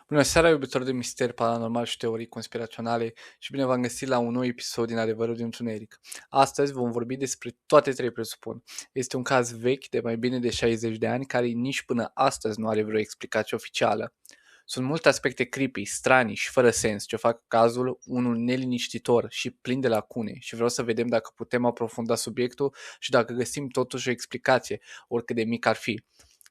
Bună seara, iubitori de misteri paranormal și teorii conspiraționale și bine v-am găsit la un nou episod din Adevărul din Întuneric. Astăzi vom vorbi despre toate trei, presupun. Este un caz vechi de mai bine de 60 de ani care nici până astăzi nu are vreo explicație oficială. Sunt multe aspecte creepy, stranii și fără sens ce fac cazul unul neliniștitor și plin de lacune și vreau să vedem dacă putem aprofunda subiectul și dacă găsim totuși o explicație, oricât de mic ar fi.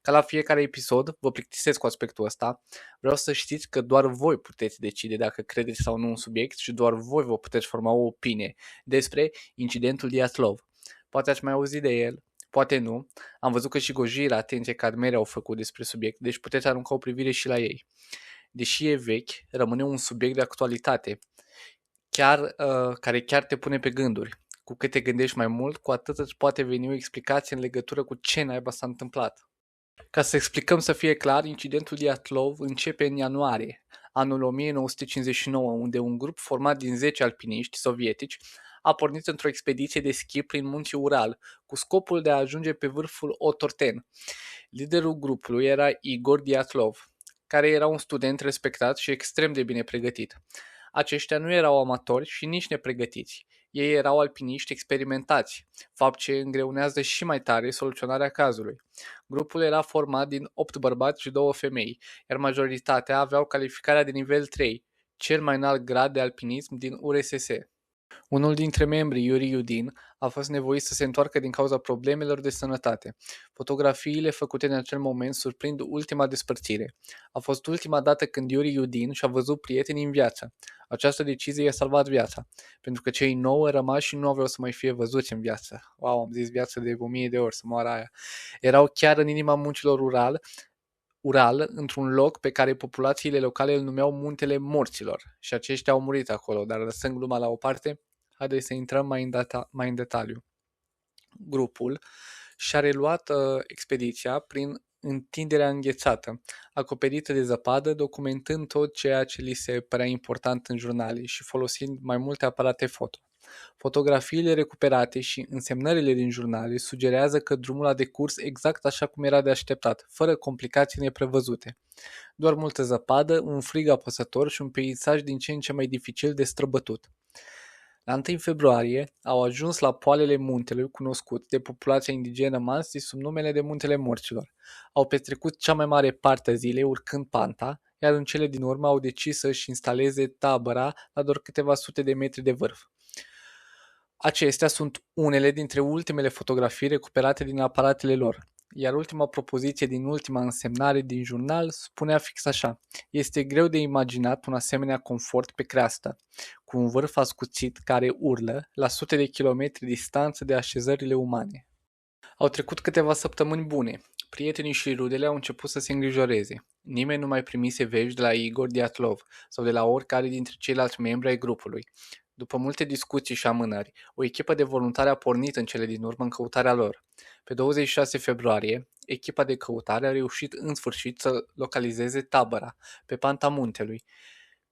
Ca la fiecare episod, vă plictisesc cu aspectul ăsta. Vreau să știți că doar voi puteți decide dacă credeți sau nu un subiect și doar voi vă puteți forma o opinie despre incidentul Dyatlov. Poate ați mai auzit de el, poate nu. Am văzut că și Gojira, atenție, Cadmere au făcut despre subiect, deci puteți arunca o privire și la ei. Deși e vechi, rămâne un subiect de actualitate, care chiar te pune pe gânduri. Cu cât te gândești mai mult, cu atât îți poate veni o explicație în legătură cu ce naiba s-a întâmplat. Ca să explicăm să fie clar, incidentul Dyatlov începe în ianuarie, anul 1959, unde un grup format din 10 alpiniști sovietici a pornit într-o expediție de schi prin munții Ural, cu scopul de a ajunge pe vârful Otorten. Liderul grupului era Igor Dyatlov, care era un student respectat și extrem de bine pregătit. Aceștia nu erau amatori și nici nepregătiți. Ei erau alpiniști experimentați, fapt ce îngreunează și mai tare soluționarea cazului. Grupul era format din 8 bărbați și 2 femei, iar majoritatea aveau calificarea de nivel 3, cel mai înalt grad de alpinism din URSS. Unul dintre membrii, Yuri Yudin, a fost nevoit să se întoarcă din cauza problemelor de sănătate. Fotografiile făcute în acel moment surprind ultima despărțire. A fost ultima dată când Yuri Yudin și-a văzut prietenii în viață. Această decizie i-a salvat viața, pentru că cei 9 rămași nu aveau să mai fie văzuți în viață. Wow, am zis viață de 1000 de ori, să moară aia. Erau chiar în inima muncilor Ural, într-un loc pe care populațiile locale îl numeau Muntele Morților și aceștia au murit acolo, dar lăsând gluma la o parte, haideți să intrăm mai în detaliu. Grupul și-a reluat expediția prin întinderea înghețată, acoperită de zăpadă, documentând tot ceea ce li se părea important în jurnale și folosind mai multe aparate foto. Fotografiile recuperate și însemnările din jurnale sugerează că drumul a decurs exact așa cum era de așteptat, fără complicații neprevăzute. Doar multă zăpadă, un frig apăsător și un peisaj din ce în ce mai dificil de străbătut. La 1 februarie au ajuns la poalele muntelui cunoscut de populația indigenă Mansi sub numele de Muntele Morților. Au petrecut cea mai mare parte a zilei urcând panta, iar în cele din urmă au decis să-și instaleze tabăra la doar câteva sute de metri de vârf. Acestea sunt unele dintre ultimele fotografii recuperate din aparatele lor, iar ultima propoziție din ultima însemnare din jurnal spunea fix așa: este greu de imaginat un asemenea confort pe creastă, cu un vârf ascuțit care urlă la sute de kilometri distanță de așezările umane. Au trecut câteva săptămâni bune. Prietenii și rudele au început să se îngrijoreze. Nimeni nu mai primise vești de la Igor Dyatlov sau de la oricare dintre ceilalți membri ai grupului. După multe discuții și amânări, o echipă de voluntari a pornit în cele din urmă în căutarea lor. Pe 26 februarie, echipa de căutare a reușit în sfârșit să localizeze tabăra, pe panta muntelui.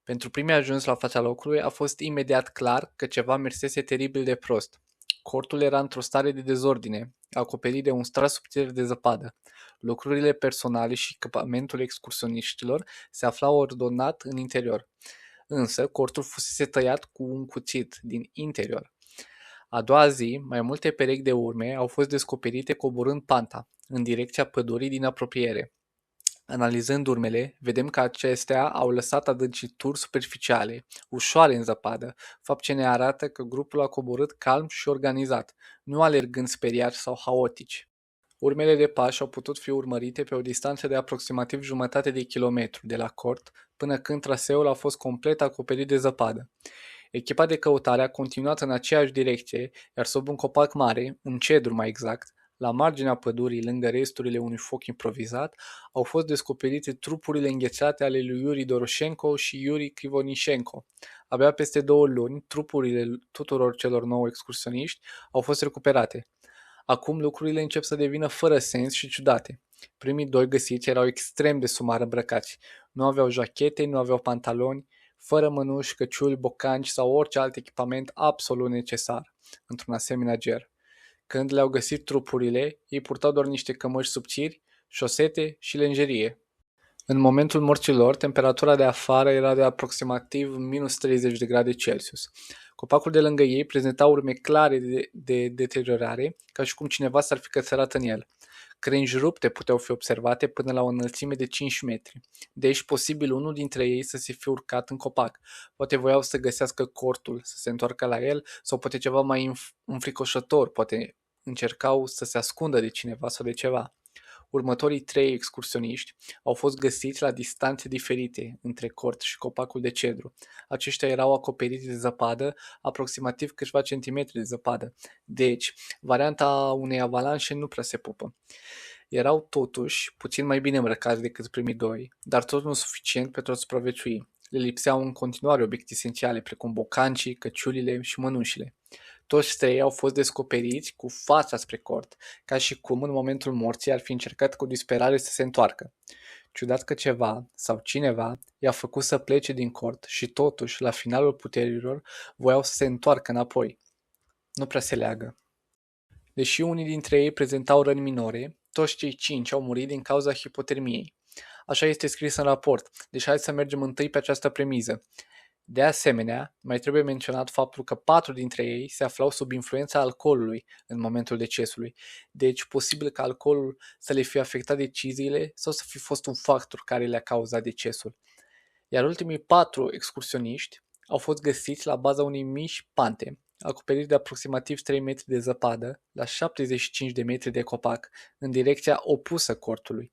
Pentru primii ajuns la fața locului a fost imediat clar că ceva mersese teribil de prost. Cortul era într-o stare de dezordine, acoperit de un strat subțire de zăpadă. Lucrurile personale și echipamentul excursioniștilor se aflau ordonat în interior. Însă, cortul fusese tăiat cu un cuțit din interior. A doua zi, mai multe perechi de urme au fost descoperite coborând panta, în direcția pădurii din apropiere. Analizând urmele, vedem că acestea au lăsat adâncituri superficiale, ușoare în zăpadă, fapt ce ne arată că grupul a coborât calm și organizat, nu alergând speriați sau haotici. Urmele de pași au putut fi urmărite pe o distanță de aproximativ jumătate de kilometru de la cort, până când traseul a fost complet acoperit de zăpadă. Echipa de căutare a continuat în aceeași direcție, iar sub un copac mare, un cedru mai exact, La marginea pădurii, lângă resturile unui foc improvizat, au fost descoperite trupurile înghețate ale lui Yuri Doroșenko și Yuri Krivonișenko. Abia peste 2 luni, trupurile tuturor celor 9 excursioniști au fost recuperate. Acum lucrurile încep să devină fără sens și ciudate. Primii 2 găsiți erau extrem de sumar îmbrăcați. Nu aveau jachete, nu aveau pantaloni, fără mănuși, căciuli, bocanci sau orice alt echipament absolut necesar într-un asemenea ger. Când le-au găsit trupurile, ei purtau doar niște cămăși subțiri, șosete și lenjerie. În momentul morții lor, temperatura de afară era de aproximativ minus 30 de grade Celsius. Copacul de lângă ei prezenta urme clare de deteriorare, ca și cum cineva s-ar fi cățărat în el. Crengi rupte puteau fi observate până la o înălțime de 5 metri. Deci, posibil unul dintre ei să se fi urcat în copac. Poate voiau să găsească cortul, să se întoarcă la el, sau poate ceva mai înfricoșător, poate încercau să se ascundă de cineva sau de ceva. Următorii 3 excursioniști au fost găsiți la distanțe diferite între cort și copacul de cedru. Aceștia erau acoperiți de zăpadă, aproximativ câțiva centimetri de zăpadă. Deci, varianta unei avalanșe nu prea se pupă. Erau totuși puțin mai bine îmbrăcați decât primii 2, dar tot nu suficient pentru a supraviețui. Le lipseau în continuare obiecte esențiale, precum bocancii, căciulile și mănușile. Toți 3 au fost descoperiți cu fața spre cort, ca și cum în momentul morții ar fi încercat cu disperare să se întoarcă. Ciudat că ceva sau cineva i-a făcut să plece din cort și totuși, la finalul puterilor, voiau să se întoarcă înapoi. Nu prea se leagă. Deși unii dintre ei prezentau răni minore, toți cei 5 au murit din cauza hipotermiei. Așa este scris în raport, deci hai să mergem întâi pe această premiză. De asemenea, mai trebuie menționat faptul că 4 dintre ei se aflau sub influența alcoolului în momentul decesului, deci posibil ca alcoolul să le fie afectat deciziile sau să fi fost un factor care le-a cauzat decesul. Iar ultimii 4 excursioniști au fost găsiți la baza unei mici pante, acoperiți de aproximativ 3 metri de zăpadă, la 75 de metri de copac, în direcția opusă cortului.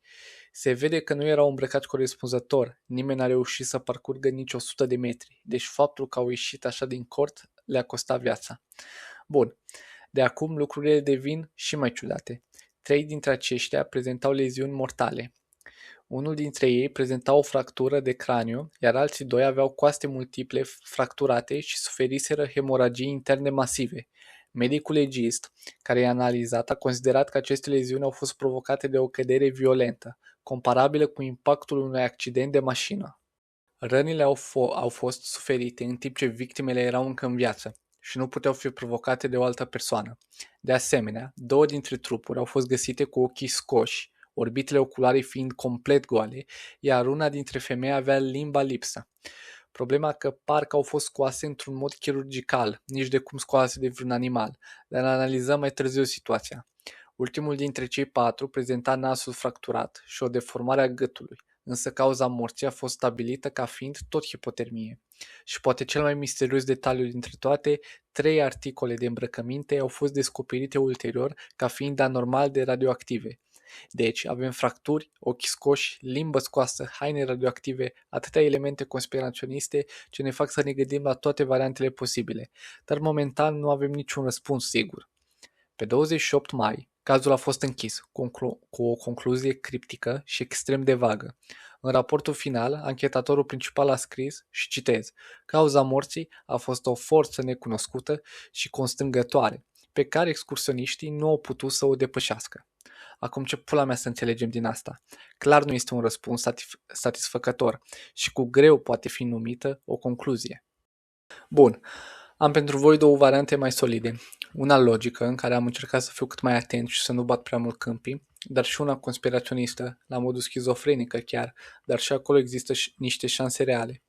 Se vede că nu erau îmbrăcați corespunzător, nimeni n-a reușit să parcurgă nici 100 de metri, deci faptul că au ieșit așa din cort le-a costat viața. Bun, de acum lucrurile devin și mai ciudate. 3 dintre aceștia prezentau leziuni mortale. Unul dintre ei prezenta o fractură de craniu, iar alții 2 aveau coaste multiple fracturate și suferiseră hemoragii interne masive. Medicul legist, care i-a analizat, a considerat că aceste leziuni au fost provocate de o cădere violentă, comparabilă cu impactul unui accident de mașină. Rănile au fost suferite în timp ce victimele erau încă în viață și nu puteau fi provocate de o altă persoană. De asemenea, 2 dintre trupuri au fost găsite cu ochii scoși, orbitele oculare fiind complet goale, iar una dintre femei avea limba lipsă. Problema că parcă au fost scoase într-un mod chirurgical, nici de cum scoase de vreun animal, dar analizăm mai târziu situația. Ultimul dintre cei 4 prezenta nasul fracturat și o deformare a gâtului, însă cauza morții a fost stabilită ca fiind tot hipotermie. Și poate cel mai misterios detaliu dintre toate, 3 articole de îmbrăcăminte au fost descoperite ulterior ca fiind anormal de radioactive. Deci avem fracturi, ochi scoși, limbă scoasă, haine radioactive, atâtea elemente conspiraționiste ce ne fac să ne gândim la toate variantele posibile, dar momentan nu avem niciun răspuns sigur. Pe 28 mai, cazul a fost închis, cu o concluzie criptică și extrem de vagă. În raportul final, anchetatorul principal a scris, și citez, cauza morții a fost o forță necunoscută și constrângătoare, pe care excursioniștii nu au putut să o depășească. Acum ce pula mea să înțelegem din asta? Clar nu este un răspuns satisfăcător și cu greu poate fi numită o concluzie. Bun, am pentru voi 2 variante mai solide. Una logică, în care am încercat să fiu cât mai atent și să nu bat prea mult câmpii, dar și una conspiraționistă, la modul schizofrenică chiar, dar și acolo există niște șanse reale.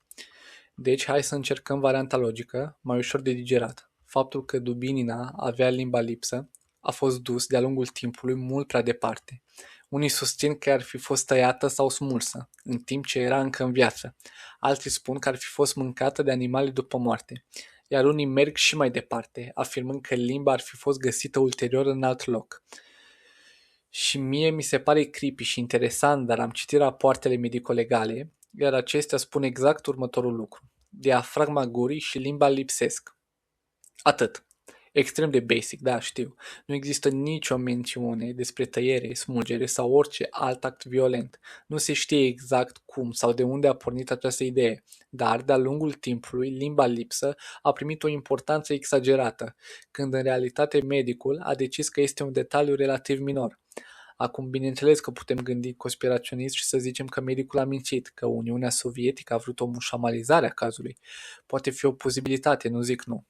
Deci hai să încercăm varianta logică, mai ușor de digerat. Faptul că Dubinina avea limba lipsă a fost dus de-a lungul timpului mult prea departe. Unii susțin că ar fi fost tăiată sau smulsă, în timp ce era încă în viață. Alții spun că ar fi fost mâncată de animale după moarte. Iar unii merg și mai departe, afirmând că limba ar fi fost găsită ulterior în alt loc. Și mie mi se pare creepy și interesant, dar am citit rapoartele medico-legale, iar acestea spun exact următorul lucru. Diafragma gurii și limba lipsesc. Atât. Extrem de basic, da, știu. Nu există nicio mențiune despre tăiere, smulgere sau orice alt act violent. Nu se știe exact cum sau de unde a pornit această idee, dar, de-a lungul timpului, limba lipsă a primit o importanță exagerată, când în realitate medicul a decis că este un detaliu relativ minor. Acum, bineînțeles că putem gândi conspiraționist și să zicem că medicul a mințit, că Uniunea Sovietică a vrut o mușamalizare a cazului. Poate fi o posibilitate, nu zic nu.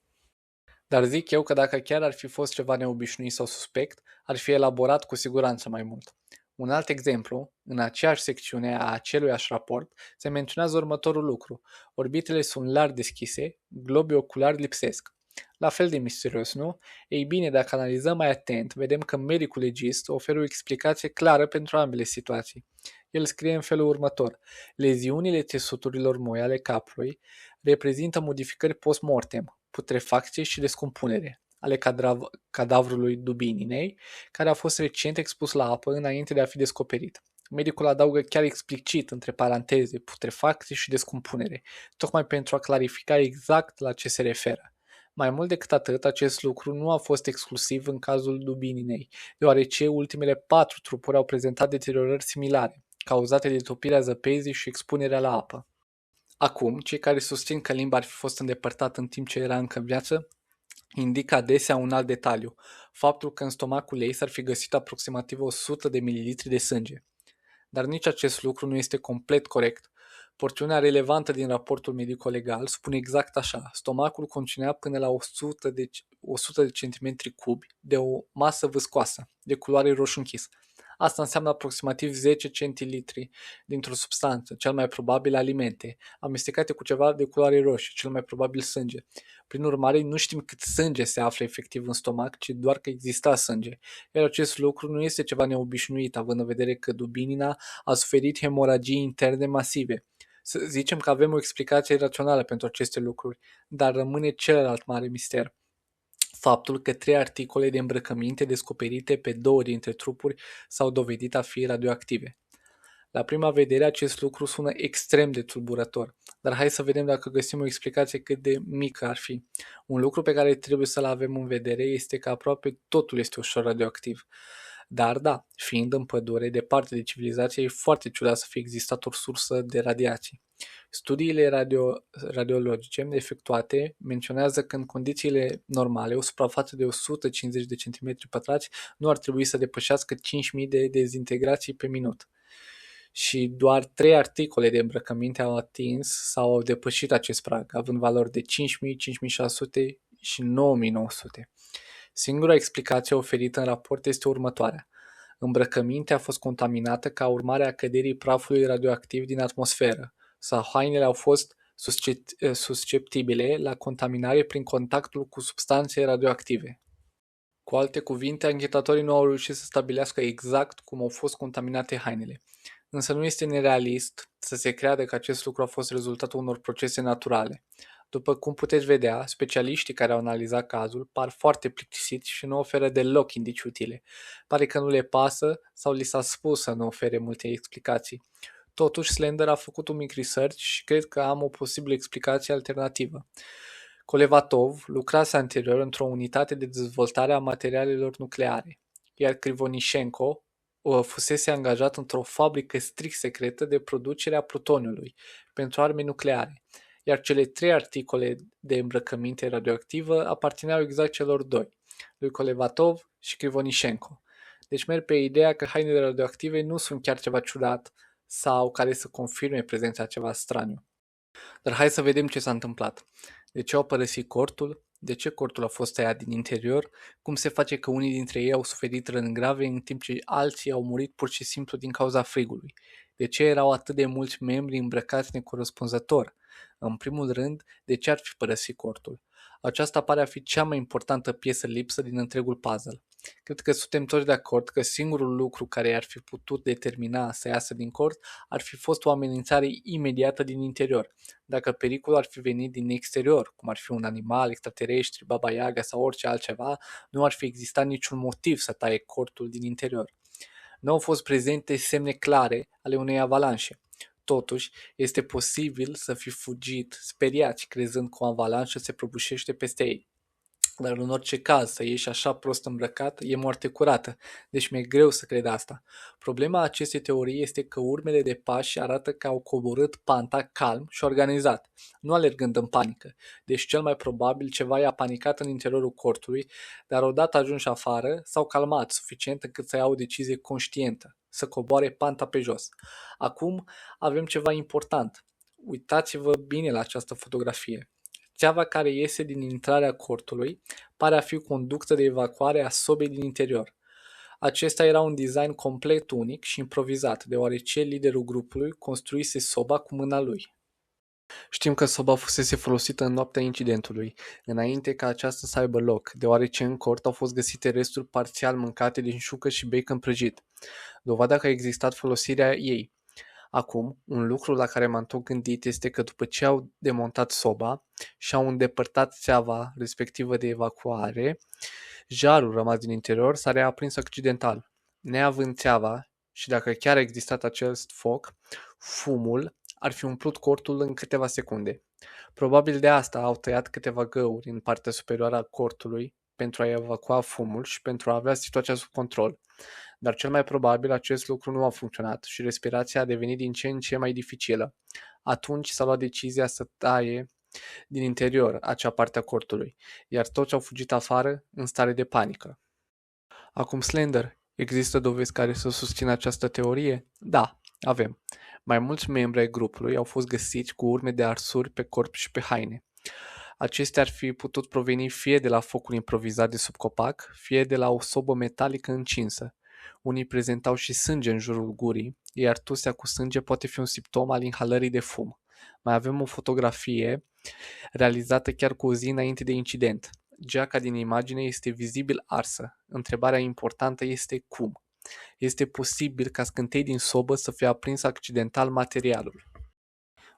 Dar zic eu că dacă chiar ar fi fost ceva neobișnuit sau suspect, ar fi elaborat cu siguranță mai mult. Un alt exemplu, în aceeași secțiune a aceluiași raport, se menționează următorul lucru. Orbitele sunt larg deschise, globii oculari lipsesc. La fel de misterios, nu? Ei bine, dacă analizăm mai atent, vedem că medicul legist oferă o explicație clară pentru ambele situații. El scrie în felul următor. Leziunile țesuturilor moi ale capului reprezintă modificări post-mortem, putrefacție și descompunere ale cadavrului Dubininei, care a fost recent expus la apă înainte de a fi descoperit. Medicul adaugă chiar explicit, între paranteze, putrefacție și descompunere, tocmai pentru a clarifica exact la ce se referă. Mai mult decât atât, acest lucru nu a fost exclusiv în cazul Dubininei, deoarece ultimele 4 trupuri au prezentat deteriorări similare, cauzate de topirea zăpezii și expunerea la apă. Acum, cei care susțin că limba ar fi fost îndepărtată în timp ce era încă în viață, indică adesea un alt detaliu, faptul că în stomacul ei s-ar fi găsit aproximativ 100 de mililitri de sânge. Dar nici acest lucru nu este complet corect. Porțiunea relevantă din raportul medico-legal spune exact așa. Stomacul conținea până la 100 de centimetri cubi de o masă viscoasă, de culoare roșu închis. Asta înseamnă aproximativ 10 centilitri dintr-o substanță, cel mai probabil alimente, amestecate cu ceva de culoare roșie, cel mai probabil sânge. Prin urmare, nu știm cât sânge se află efectiv în stomac, ci doar că exista sânge. Iar acest lucru nu este ceva neobișnuit, având în vedere că Dubinina a suferit hemoragii interne masive. Să zicem că avem o explicație rațională pentru aceste lucruri, dar rămâne celălalt mare mister. Faptul că 3 articole de îmbrăcăminte descoperite pe 2 dintre trupuri s-au dovedit a fi radioactive. La prima vedere, acest lucru sună extrem de tulburător, dar hai să vedem dacă găsim o explicație cât de mică ar fi. Un lucru pe care trebuie să-l avem în vedere este că aproape totul este ușor radioactiv. Dar da, fiind în pădure, departe de civilizație, e foarte ciudat să fie existat o sursă de radiații. Studiile radiologice efectuate menționează că în condițiile normale o suprafață de 150 de centimetri pătrați nu ar trebui să depășească 5.000 de dezintegrații pe minut. Și doar 3 articole de îmbrăcăminte au atins sau au depășit acest prag, având valori de 5.000, 5.600 și 9.900. Singura explicație oferită în raport este următoarea. Îmbrăcămintea a fost contaminată ca urmare a căderii prafului radioactiv din atmosferă, sau hainele au fost susceptibile la contaminare prin contactul cu substanțe radioactive. Cu alte cuvinte, anchetatorii nu au reușit să stabilească exact cum au fost contaminate hainele. Însă nu este nerealist să se creadă că acest lucru a fost rezultatul unor procese naturale. După cum puteți vedea, specialiștii care au analizat cazul par foarte plictisiți și nu oferă deloc indicii utile. Pare că nu le pasă sau li s-a spus să nu ofere multe explicații. Totuși, Slender a făcut un mic research și cred că am o posibilă explicație alternativă. Kolevatov lucrase anterior într-o unitate de dezvoltare a materialelor nucleare, iar Krivonishenko fusese angajat într-o fabrică strict secretă de producere a plutoniului pentru arme nucleare, iar cele 3 articole de îmbrăcăminte radioactivă aparțineau exact celor doi, lui Kolevatov și Krivonishenko. Deci merg pe ideea că hainele radioactive nu sunt chiar ceva ciudat sau care să confirme prezența ceva straniu. Dar hai să vedem ce s-a întâmplat. De ce au părăsit cortul? De ce cortul a fost tăiat din interior? Cum se face că unii dintre ei au suferit răni grave în timp ce alții au murit pur și simplu din cauza frigului? De ce erau atât de mulți membri îmbrăcați necorespunzător? În primul rând, de ce ar fi părăsit cortul? Aceasta pare a fi cea mai importantă piesă lipsă din întregul puzzle. Cred că suntem toți de acord că singurul lucru care ar fi putut determina să iasă din cort ar fi fost o amenințare imediată din interior. Dacă pericolul ar fi venit din exterior, cum ar fi un animal, extraterestri, Baba Yaga sau orice altceva, nu ar fi existat niciun motiv să taie cortul din interior. Nu au fost prezente semne clare ale unei avalanșe. Totuși, este posibil să fi fugit speriați, crezând că o avalanșă se prăbușește peste ei. Dar în orice caz, să ieși așa prost îmbrăcat e moarte curată, deci mi-e greu să cred asta. Problema acestei teorii este că urmele de pași arată că au coborât panta calm și organizat, nu alergând în panică. Deci cel mai probabil ceva i-a panicat în interiorul cortului, dar odată ajunși afară, s-au calmat suficient încât să ia o decizie conștientă, să coboare panta pe jos. Acum avem ceva important. Uitați-vă bine la această fotografie. Țeava care iese din intrarea cortului pare a fi conductă de evacuare a sobei din interior. Acesta era un design complet unic și improvizat, deoarece liderul grupului construise soba cu mâna lui. Știm că soba fusese folosită în noaptea incidentului, înainte ca aceasta să aibă loc, deoarece în cort au fost găsite resturi parțial mâncate din șucă și bacon prăjit, dovada că a existat folosirea ei. Acum, un lucru la care m-am tot gândit este că după ce au demontat soba și au îndepărtat țeava respectivă de evacuare, jarul rămas din interior s-a reaprins accidental. Neavând țeava și dacă chiar a existat acest foc, fumul ar fi umplut cortul în câteva secunde. Probabil de asta au tăiat câteva găuri în partea superioară a cortului pentru a evacua fumul și pentru a avea situația sub control. Dar cel mai probabil acest lucru nu a funcționat și respirația a devenit din ce în ce mai dificilă. Atunci s-a luat decizia să taie din interior acea parte a cortului, iar toți au fugit afară în stare de panică. Acum, Slender, există dovezi care să susțină această teorie? Da, avem. Mai mulți membri ai grupului au fost găsiți cu urme de arsuri pe corp și pe haine. Acestea ar fi putut proveni fie de la focul improvizat de sub copac, fie de la o sobă metalică încinsă. Unii prezentau și sânge în jurul gurii, iar tusea cu sânge poate fi un simptom al inhalării de fum. Mai avem o fotografie realizată chiar cu o zi înainte de incident. Geaca din imagine este vizibil arsă. Întrebarea importantă este cum. Este posibil ca scântei din sobă să fie aprins accidental materialul.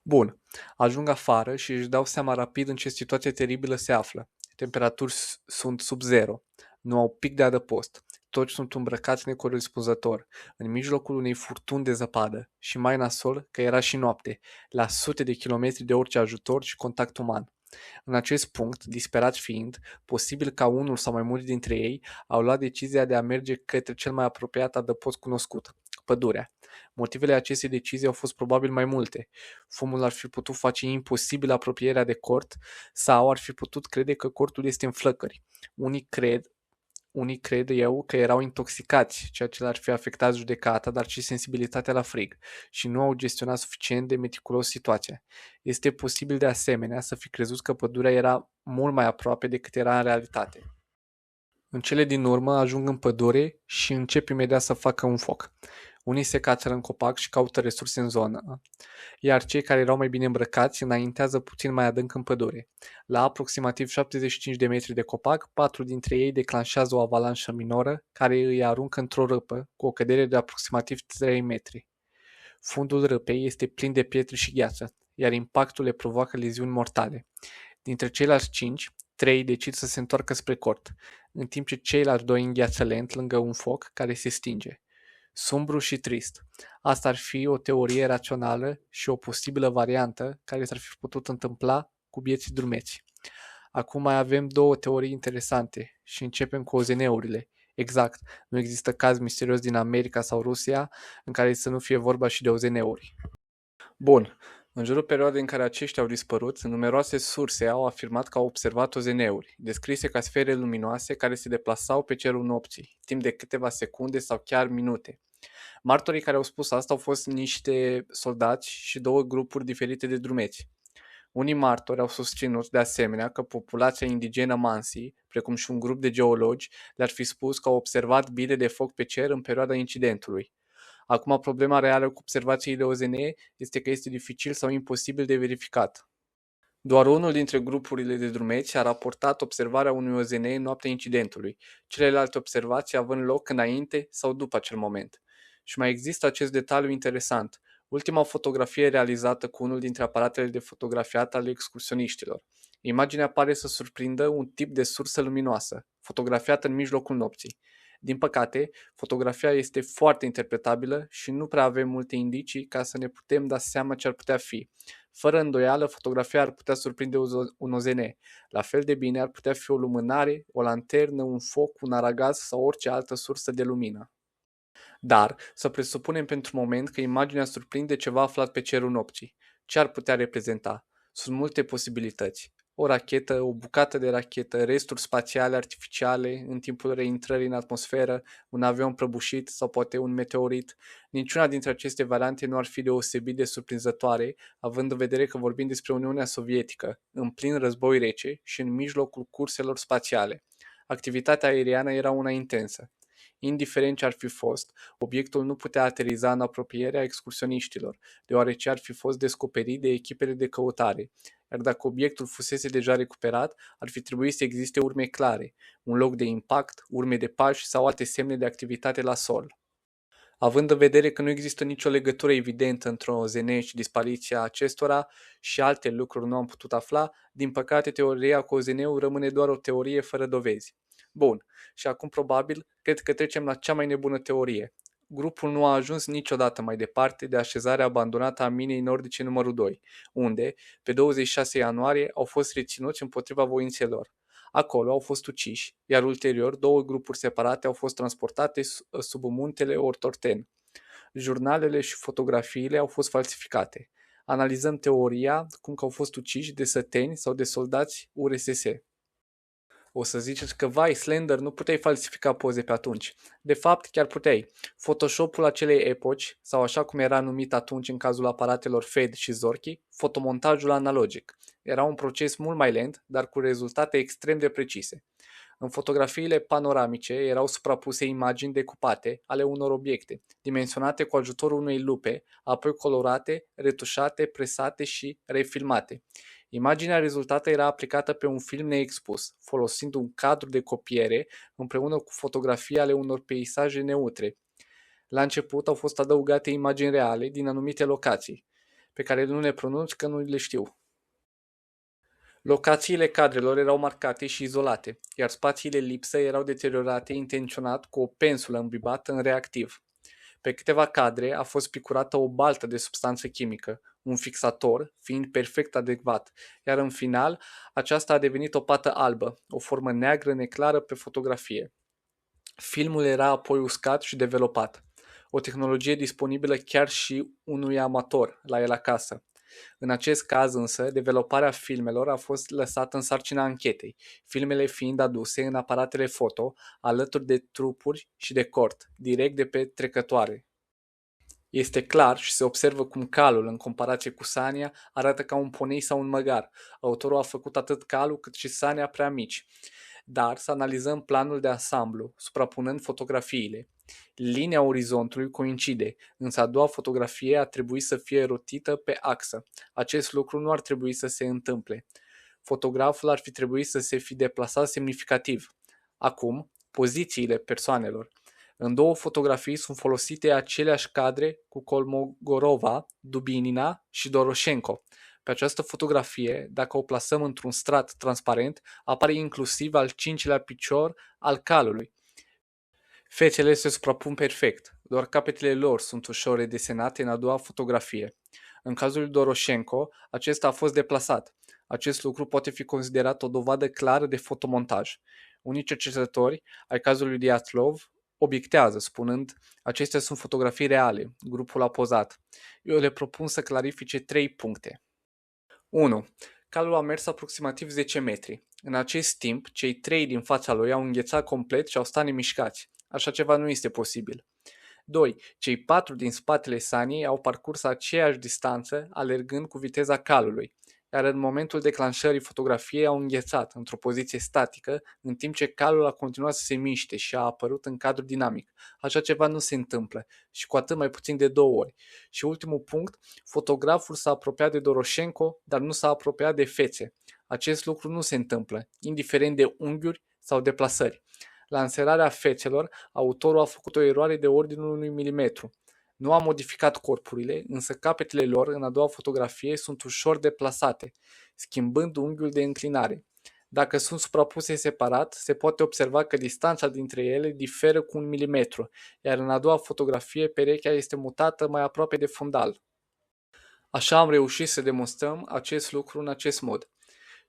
Bun, ajung afară și își dau seama rapid în ce situație teribilă se află. Temperaturi sunt sub zero, nu au pic de adăpost, toți sunt îmbrăcați necorespunzător, în mijlocul unei furtuni de zăpadă și mai nasol că era și noapte, la sute de kilometri de orice ajutor și contact uman. În acest punct, disperați fiind, posibil ca unul sau mai mulți dintre ei au luat decizia de a merge către cel mai apropiat adăpost cunoscut, pădurea. Motivele acestei decizii au fost probabil mai multe. Fumul ar fi putut face imposibil apropierea de cort sau ar fi putut crede că cortul este în flăcări. Unii cred eu că erau intoxicați, ceea ce le-ar fi afectat judecata, dar și sensibilitatea la frig, și nu au gestionat suficient de meticulos situația. Este posibil de asemenea să fi crezut că pădurea era mult mai aproape decât era în realitate. În cele din urmă ajung în pădure și încep imediat să facă un foc. Unii se cațără în copac și caută resurse în zonă, iar cei care erau mai bine îmbrăcați înaintează puțin mai adânc în pădure. La aproximativ 75 de metri de copac, 4 dintre ei declanșează o avalanșă minoră care îi aruncă într-o râpă cu o cădere de aproximativ 3 metri. Fundul râpei este plin de pietre și gheață, iar impactul le provoacă leziuni mortale. Dintre ceilalți 5, 3 decid să se întoarcă spre cort, în timp ce ceilalți 2 îngheață lent lângă un foc care se stinge. Sumbru și trist. Asta ar fi o teorie rațională și o posibilă variantă care s-ar fi putut întâmpla cu vieții drumeți. Acum mai avem două teorii interesante și începem cu OZN-urile. Exact, nu există caz misterios din America sau Rusia în care să nu fie vorba și de OZN-uri. Bun, în jurul perioadei în care aceștia au dispărut, numeroase surse au afirmat că au observat OZN-uri, descrise ca sfere luminoase care se deplasau pe cerul nopții, timp de câteva secunde sau chiar minute. Martorii care au spus asta au fost niște soldați și două grupuri diferite de drumeți. Unii martori au susținut de asemenea că populația indigenă Mansi, precum și un grup de geologi, le-ar fi spus că au observat bile de foc pe cer în perioada incidentului. Acum, problema reală cu observațiile OZN este că este dificil sau imposibil de verificat. Doar unul dintre grupurile de drumeți a raportat observarea unui OZN în noaptea incidentului, celelalte observații având loc înainte sau după acel moment. Și mai există acest detaliu interesant. Ultima fotografie realizată cu unul dintre aparatele de fotografiat ale excursioniștilor. Imaginea pare să surprindă un tip de sursă luminoasă, fotografiată în mijlocul nopții. Din păcate, fotografia este foarte interpretabilă și nu prea avem multe indicii ca să ne putem da seama ce ar putea fi. Fără îndoială, fotografia ar putea surprinde un OZN. La fel de bine ar putea fi o lumânare, o lanternă, un foc, un aragaz sau orice altă sursă de lumină. Dar să presupunem pentru moment că imaginea surprinde ceva aflat pe cerul nopții. Ce ar putea reprezenta? Sunt multe posibilități. O rachetă, o bucată de rachetă, resturi spațiale artificiale în timpul reintrării în atmosferă, un avion prăbușit sau poate un meteorit. Niciuna dintre aceste variante nu ar fi deosebit de surprinzătoare, având în vedere că vorbim despre Uniunea Sovietică, în plin război rece și în mijlocul curselor spațiale. Activitatea aeriană era una intensă. Indiferent ce ar fi fost, obiectul nu putea ateriza în apropierea excursioniștilor, deoarece ar fi fost descoperit de echipele de căutare, iar dacă obiectul fusese deja recuperat, ar fi trebuit să existe urme clare, un loc de impact, urme de pași sau alte semne de activitate la sol. Având în vedere că nu există nicio legătură evidentă între OZN și dispariția acestora și alte lucruri nu am putut afla, din păcate teoria cu OZN-ul rămâne doar o teorie fără dovezi. Bun, și acum probabil cred că trecem la cea mai nebună teorie. Grupul nu a ajuns niciodată mai departe de așezarea abandonată a minei nordice numărul 2, unde, pe 26 ianuarie, au fost reținuți împotriva voinței lor. Acolo au fost uciși, iar ulterior două grupuri separate au fost transportate sub muntele Ortorten. Jurnalele și fotografiile au fost falsificate. Analizăm teoria cum că au fost uciși de săteni sau de soldați URSS. O să ziceți că, vai, Slender, nu puteai falsifica poze pe atunci. De fapt, chiar puteai. Photoshopul acelei epoci, sau așa cum era numit atunci în cazul aparatelor Fed și Zorki, fotomontajul analogic. Era un proces mult mai lent, dar cu rezultate extrem de precise. În fotografiile panoramice erau suprapuse imagini decupate ale unor obiecte, dimensionate cu ajutorul unei lupe, apoi colorate, retușate, presate și refilmate. Imaginea rezultată era aplicată pe un film neexpus, folosind un cadru de copiere împreună cu fotografii ale unor peisaje neutre. La început au fost adăugate imagini reale din anumite locații, pe care nu le pronunț că nu le știu. Locațiile cadrelor erau marcate și izolate, iar spațiile lipsă erau deteriorate intenționat cu o pensulă îmbibată în reactiv. Pe câteva cadre a fost picurată o baltă de substanță chimică, un fixator fiind perfect adecvat, iar în final aceasta a devenit o pată albă, o formă neagră neclară pe fotografie. Filmul era apoi uscat și developat, o tehnologie disponibilă chiar și unui amator la el acasă. În acest caz însă, developarea filmelor a fost lăsată în sarcina anchetei, filmele fiind aduse în aparatele foto, alături de trupuri și de cort, direct de pe trecătoare. Este clar și se observă cum calul, în comparație cu sania, arată ca un ponei sau un măgar. Autorul a făcut atât calul cât și sania prea mici. Dar să analizăm planul de ansamblu, suprapunând fotografiile. Linia orizontului coincide, însă a doua fotografie a trebuit să fie rotită pe axă. Acest lucru nu ar trebui să se întâmple. Fotograful ar fi trebuit să se fi deplasat semnificativ. Acum, pozițiile persoanelor. În două fotografii sunt folosite aceleași cadre cu Kolmogorova, Dubinina și Doroșenko. Pe această fotografie, dacă o plasăm într-un strat transparent, apare inclusiv al cincilea picior al calului. Fețele se suprapun perfect, doar capetele lor sunt ușor redesenate în a doua fotografie. În cazul lui Doroșenko, acesta a fost deplasat. Acest lucru poate fi considerat o dovadă clară de fotomontaj. Unii cercetători ai cazului Dyatlov obiectează, spunând: acestea sunt fotografii reale, grupul a pozat. Eu le propun să clarifice 3 puncte. 1. Calul a mers aproximativ 10 metri. În acest timp, cei 3 din fața lui au înghețat complet și au stat nemișcați. Așa ceva nu este posibil. 2. Cei 4 din spatele saniei au parcurs aceeași distanță, alergând cu viteza calului, iar în momentul declanșării fotografiei au înghețat într-o poziție statică, în timp ce calul a continuat să se miște și a apărut în cadru dinamic. Așa ceva nu se întâmplă și cu atât mai puțin de 2 ori. Și ultimul punct, fotograful s-a apropiat de Doroșenko, dar nu s-a apropiat de fețe. Acest lucru nu se întâmplă, indiferent de unghiuri sau deplasări. La înserarea fețelor, autorul a făcut o eroare de ordinul unui milimetru. Nu a modificat corpurile, însă capetele lor în a doua fotografie sunt ușor deplasate, schimbând unghiul de înclinare. Dacă sunt suprapuse separat, se poate observa că distanța dintre ele diferă cu 1 mm, iar în a doua fotografie perechea este mutată mai aproape de fundal. Așa am reușit să demonstrăm acest lucru în acest mod.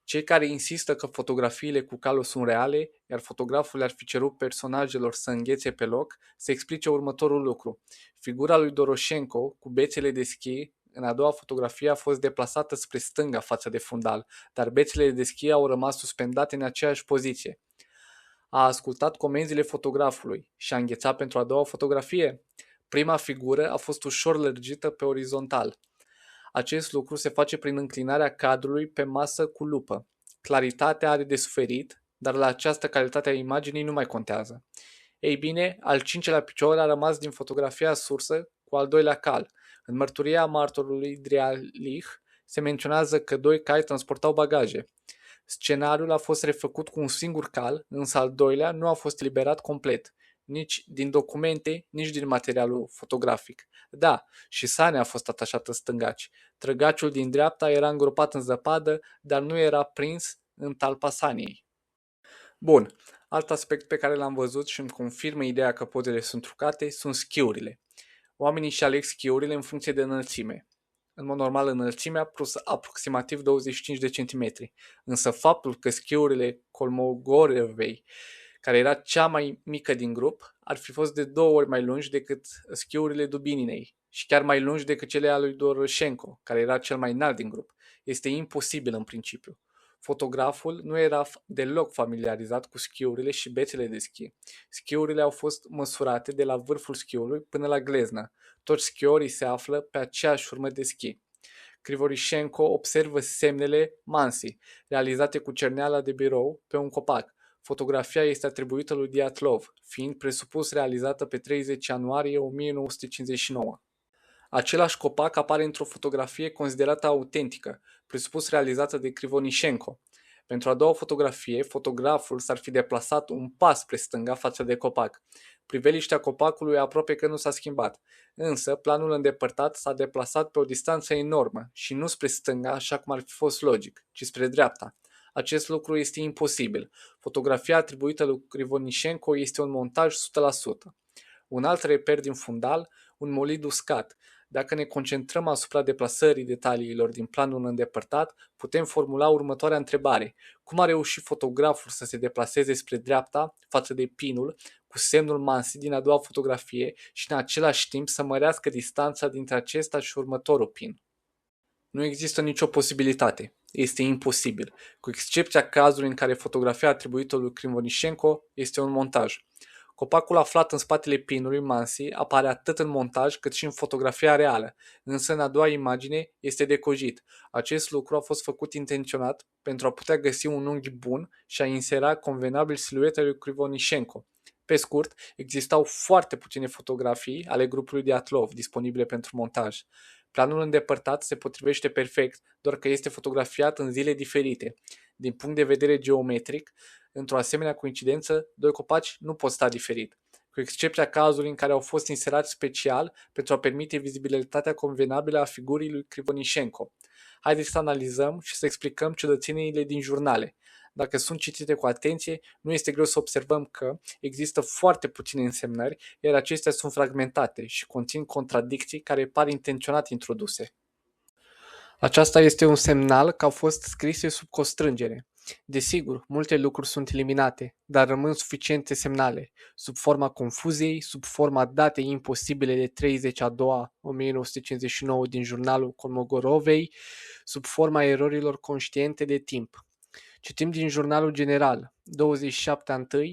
Cei care insistă că fotografiile cu calul sunt reale, iar fotograful le-ar fi cerut personajelor să înghețe pe loc, se explice următorul lucru. Figura lui Doroșenko, cu bețele de schi, în a doua fotografie a fost deplasată spre stânga față de fundal, dar bețele de schi au rămas suspendate în aceeași poziție. A ascultat comenzile fotografului și a înghețat pentru a doua fotografie. Prima figură a fost ușor lărgită pe orizontal. Acest lucru se face prin înclinarea cadrului pe masă cu lupă. Claritatea are de suferit, dar la această calitate a imaginii nu mai contează. Ei bine, al cincelea picior a rămas din fotografia sursă cu al doilea cal. În mărturia martorului Drialich se menționează că doi cai transportau bagaje. Scenariul a fost refăcut cu un singur cal, însă al doilea nu a fost eliberat complet, nici din documente, nici din materialul fotografic. Da, și Sania a fost atașată în stângaci. Trăgaciul din dreapta era îngropat în zăpadă, dar nu era prins în talpa Saniei. Bun, alt aspect pe care l-am văzut și îmi confirmă ideea că pozele sunt trucate sunt schiurile. Oamenii și aleg schiurile în funcție de înălțime. În mod normal, înălțimea plus aproximativ 25 de centimetri. Însă faptul că schiurile Kolmogorevei, care era cea mai mică din grup, ar fi fost de 2 ori mai lungi decât schiurile Dubininei și chiar mai lungi decât cele ale lui Doroșenko, care era cel mai înalt din grup. Este imposibil în principiu. Fotograful nu era deloc familiarizat cu schiurile și bețele de schi. Schiurile au fost măsurate de la vârful schiului până la gleznă. Toți schiorii se află pe aceeași urmă de schi. Krivorișenko observă semnele Mansi, realizate cu cerneala de birou pe un copac. Fotografia este atribuită lui Diatlov, fiind presupus realizată pe 30 ianuarie 1959. Același copac apare într-o fotografie considerată autentică, presupus realizată de Krivonișenko. Pentru a doua fotografie, fotograful s-ar fi deplasat un pas spre stânga față de copac. Priveliștea copacului aproape că nu s-a schimbat, însă planul îndepărtat s-a deplasat pe o distanță enormă și nu spre stânga așa cum ar fi fost logic, ci spre dreapta. Acest lucru este imposibil. Fotografia atribuită lui Krivonișenko este un montaj 100%. Un alt reper din fundal, un molid uscat. Dacă ne concentrăm asupra deplasării detaliilor din planul îndepărtat, putem formula următoarea întrebare. Cum a reușit fotograful să se deplaseze spre dreapta față de pinul cu semnul Mansi din a doua fotografie și în același timp să mărească distanța dintre acesta și următorul pin? Nu există nicio posibilitate. Este imposibil, cu excepția cazului în care fotografia atribuită lui Krivonișenko este un montaj. Copacul aflat în spatele pinului Mansi apare atât în montaj cât și în fotografia reală, însă în a doua imagine este decojit. Acest lucru a fost făcut intenționat pentru a putea găsi un unghi bun și a insera convenabil silueta lui Krivonișenko. Pe scurt, existau foarte puține fotografii ale grupului Diatlov disponibile pentru montaj. Planul îndepărtat se potrivește perfect, doar că este fotografiat în zile diferite. Din punct de vedere geometric, într-o asemenea coincidență, doi copaci nu pot sta diferit, cu excepția cazului în care au fost inserați special pentru a permite vizibilitatea convenabilă a figurii lui Krivonișenko. Haideți să analizăm și să explicăm ciudățeniile din jurnale. Dacă sunt citite cu atenție, nu este greu să observăm că există foarte puține însemnări, iar acestea sunt fragmentate și conțin contradicții care par intenționat introduse. Aceasta este un semnal că au fost scrise sub constrângere. Desigur, multe lucruri sunt eliminate, dar rămân suficiente semnale, sub forma confuziei, sub forma datei imposibile de 30 a doua 1959 din jurnalul Kolmogorovei, sub forma erorilor conștiente de timp. Citim din jurnalul general, 27 a 1,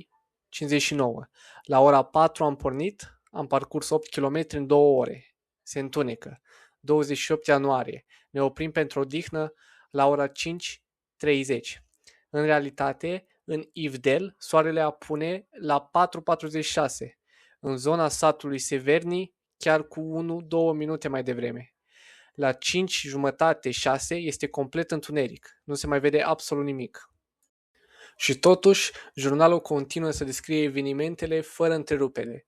59. La ora 4 am pornit, am parcurs 8 km în 2 ore. Se întunecă. 28 ianuarie. Ne oprim pentru odihnă la ora 5:30. În realitate, în Ivdel, soarele apune la 4:46. În zona satului Severni, chiar cu 1-2 minute mai devreme. La 5:30-6 este complet întuneric. Nu se mai vede absolut nimic. Și totuși, jurnalul continuă să descrie evenimentele fără întrerupere.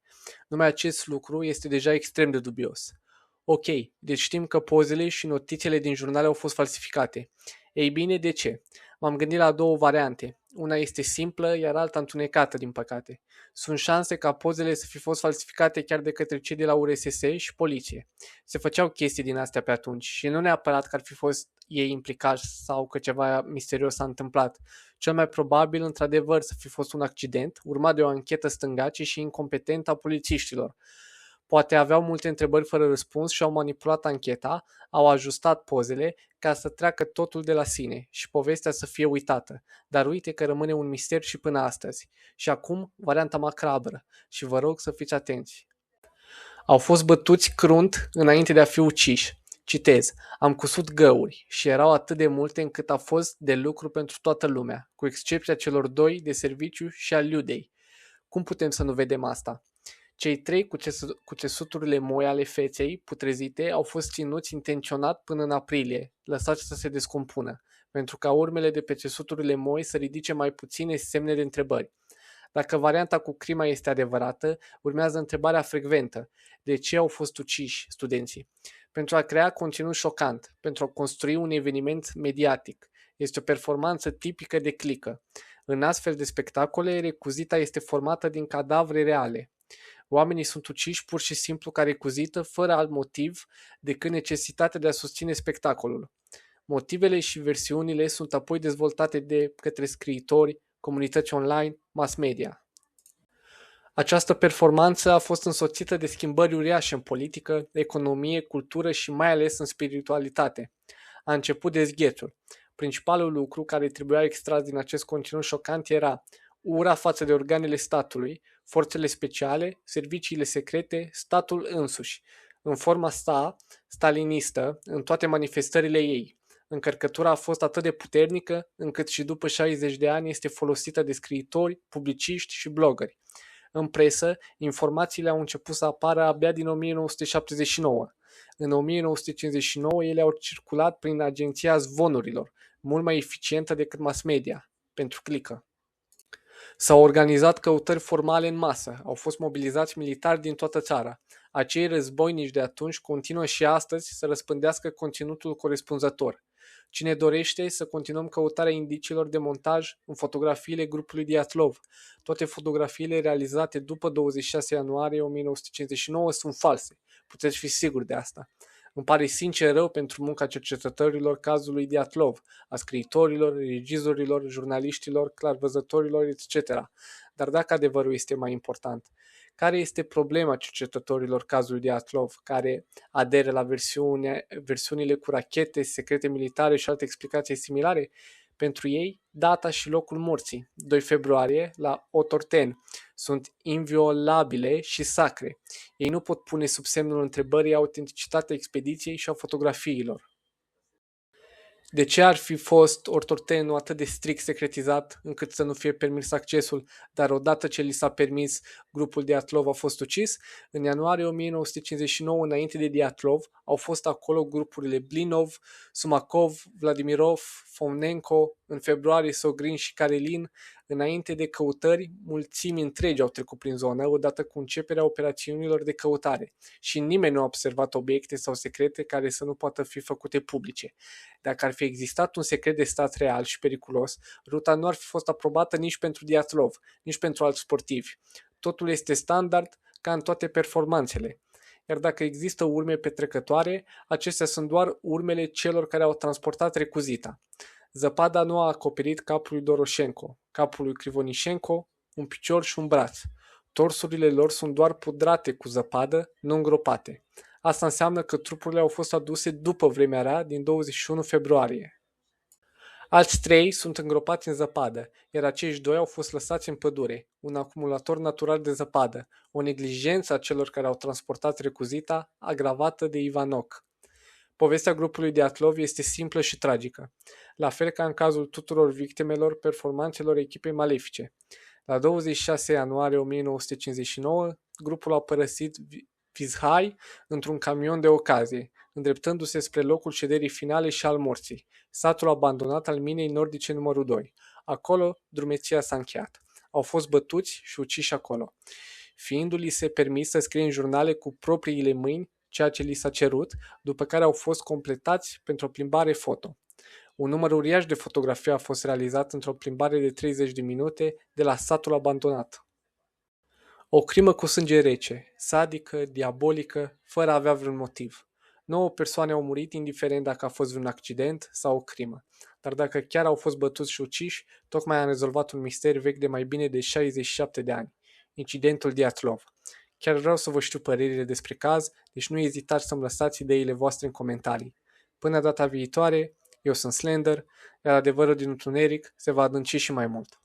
Numai acest lucru este deja extrem de dubios. Ok, deci știm că pozele și notițele din jurnale au fost falsificate. Ei bine, de ce? M-am gândit la două variante. Una este simplă, iar alta întunecată, din păcate. Sunt șanse ca pozele să fi fost falsificate chiar de către cei de la URSS și poliție. Se făceau chestii din astea pe atunci și nu neapărat că ar fi fost ei implicați sau că ceva misterios s-a întâmplat. Cel mai probabil, într-adevăr, să fi fost un accident, urmat de o anchetă stângace și incompetentă a polițiștilor. Poate aveau multe întrebări fără răspuns și au manipulat ancheta, au ajustat pozele ca să treacă totul de la sine și povestea să fie uitată. Dar uite că rămâne un mister și până astăzi. Și acum, varianta macabră. Și vă rog să fiți atenți. Au fost bătuți crunt înainte de a fi uciși. Citez, am cusut găuri și erau atât de multe încât a fost de lucru pentru toată lumea, cu excepția celor doi de serviciu și al Iudei. Cum putem să nu vedem asta? Cei trei cu țesuturile moi ale feței putrezite au fost ținuți intenționat până în aprilie, lăsați să se descompună, pentru ca urmele de pe țesuturile moi să ridice mai puține semne de întrebări. Dacă varianta cu crima este adevărată, urmează întrebarea frecventă. De ce au fost uciși studenții? Pentru a crea conținut șocant, pentru a construi un eveniment mediatic. Este o performanță tipică de clică. În astfel de spectacole, recuzita este formată din cadavre reale. Oamenii sunt uciși pur și simplu ca recuzită, fără alt motiv decât necesitatea de a susține spectacolul. Motivele și versiunile sunt apoi dezvoltate de către scriitori, comunități online, mass media. Această performanță a fost însoțită de schimbări uriașe în politică, economie, cultură și mai ales în spiritualitate. A început dezghețul. Principalul lucru care trebuia extras din acest conținut șocant era ura față de organele statului, forțele speciale, serviciile secrete, statul însuși, în forma sa stalinistă, în toate manifestările ei. Încărcătura a fost atât de puternică încât și după 60 de ani este folosită de scriitori, publiciști și blogări. În presă, informațiile au început să apară abia din 1979. În 1959 ele au circulat prin agenția zvonurilor, mult mai eficientă decât mass media, pentru clică. S-au organizat căutări formale în masă, au fost mobilizați militari din toată țara. Acei războinici de atunci continuă și astăzi să răspândească conținutul corespunzător. Cine dorește să continuăm căutarea indiciilor de montaj în fotografiile grupului Diatlov. Toate fotografiile realizate după 26 ianuarie 1959 sunt false. Puteți fi siguri de asta. Îmi pare sincer rău pentru munca cercetătorilor cazului Diatlov, a scriitorilor, regizorilor, jurnaliștilor, clarvăzătorilor, etc. Dar dacă adevărul este mai important, care este problema cercetătorilor cazului Diatlov, care aderă la versiunile cu rachete, secrete militare și alte explicații similare? Pentru ei, data și locul morții, 2 februarie, la Otorten, sunt inviolabile și sacre. Ei nu pot pune sub semnul întrebării autenticitatea expediției și a fotografiilor. De ce ar fi fost Ortortenul atât de strict secretizat încât să nu fie permis accesul, dar odată ce li s-a permis, grupul Diatlov a fost ucis? În ianuarie 1959, înainte de Diatlov, au fost acolo grupurile Blinov, Sumakov, Vladimirov, Fomenko, în februarie Sogrin și Karelin. Înainte de căutări, mulțimi întregi au trecut prin zonă odată cu începerea operațiunilor de căutare și nimeni nu a observat obiecte sau secrete care să nu poată fi făcute publice. Dacă ar fi existat un secret de stat real și periculos, ruta nu ar fi fost aprobată nici pentru Diatlov, nici pentru alți sportivi. Totul este standard ca în toate performanțele. Iar dacă există urme petrecătoare, acestea sunt doar urmele celor care au transportat recuzita. Zăpada nu a acoperit capul lui Doroșenko, capul lui Krivonișenko, un picior și un braț. Torsurile lor sunt doar pudrate cu zăpadă, nu îngropate. Asta înseamnă că trupurile au fost aduse după vremea rea din 21 februarie. Alți 3 sunt îngropați în zăpadă, iar acești 2 au fost lăsați în pădure, un acumulator natural de zăpadă, o neglijență a celor care au transportat recuzita, agravată de Ivanoc. Povestea grupului Diatlov este simplă și tragică, la fel ca în cazul tuturor victimelor performanțelor echipei malefice. La 26 ianuarie 1959, grupul a părăsit Vizhai într-un camion de ocazie, îndreptându-se spre locul șederii finale și al morții, satul abandonat al minei nordice numărul 2. Acolo, drumeția s-a încheiat. Au fost bătuți și uciși acolo, fiindu-li se permis să scrie în jurnale cu propriile mâini ceea ce li s-a cerut, după care au fost completați pentru o plimbare foto. Un număr uriaș de fotografii a fost realizat într-o plimbare de 30 de minute de la satul abandonat. O crimă cu sânge rece, sadică, diabolică, fără a avea vreun motiv. 9 persoane au murit indiferent dacă a fost vreun accident sau o crimă. Dar dacă chiar au fost bătuți și uciși, tocmai am rezolvat un mister vechi de mai bine de 67 de ani. Incidentul Diatlov. Chiar vreau să vă știu părerile despre caz, deci nu ezitați să-mi lăsați ideile voastre în comentarii. Până data viitoare, eu sunt Slender, iar adevărul din întuneric se va adânci și mai mult.